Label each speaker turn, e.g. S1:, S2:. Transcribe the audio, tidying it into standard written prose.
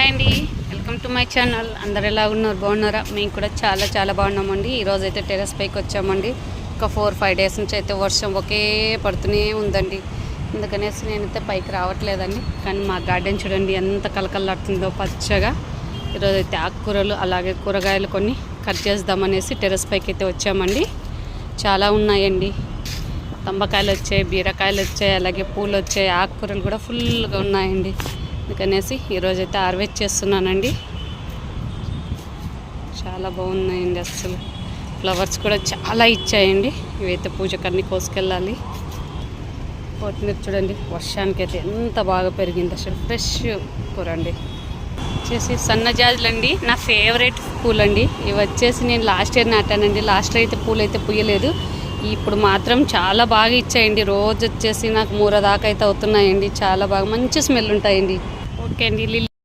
S1: Hi అండి, welcome to my channel. అందరు ఎలా ఉన్నారు? బాగున్నారా? మేము కూడా చాలా చాలా బాగున్నామండి. ఈరోజు అయితే టెర్రస్ పైకి వచ్చామండి. ఒక 4-5 డేస్ నుంచి అయితే వర్షం ఒకే పడుతూనే ఉందండి. అందుకనేసి నేనైతే పైకి రావట్లేదండి. కానీ మా గార్డెన్ చూడండి ఎంత కలకల్లాడుతుందో పచ్చగా. ఈరోజు అయితే ఆకుకూరలు అలాగే కూరగాయలు కొన్ని కట్ చేద్దామనేసి టెర్రస్ పైకి అయితే వచ్చామండి. చాలా ఉన్నాయండి. తంబకాయలు వచ్చాయి, బీరకాయలు వచ్చాయి, అలాగే పూలు వచ్చాయి, ఆకుకూరలు కూడా ఫుల్గా ఉన్నాయండి. అందుకనేసి ఈరోజైతే హార్వెస్ట్ చేస్తున్నానండి. చాలా బాగున్నాయండి. అసలు ఫ్లవర్స్ కూడా చాలా ఇచ్చాయండి. ఇవైతే పూజకన్నీ కోసుకెళ్ళాలి. కొత్తిమీర చూడండి వర్షానికైతే ఎంత బాగా పెరిగింది. అసలు ఫ్రెష్ కూర అండి. వచ్చేసి సన్నజాజులండి, నా ఫేవరెట్ పూలండి. ఇవి వచ్చేసి నేను లాస్ట్ ఇయర్ నాటానండి. లాస్ట్ ఇయర్ అయితే పూలు అయితే పూయలేదు. ఇప్పుడు మాత్రం చాలా బాగా ఇచ్చాయండి. రోజు వచ్చేసి నాకు 3 దాకా అయితే అవుతున్నాయండి. చాలా బాగా మంచి స్మెల్ ఉంటాయండి. ఓకే అండి.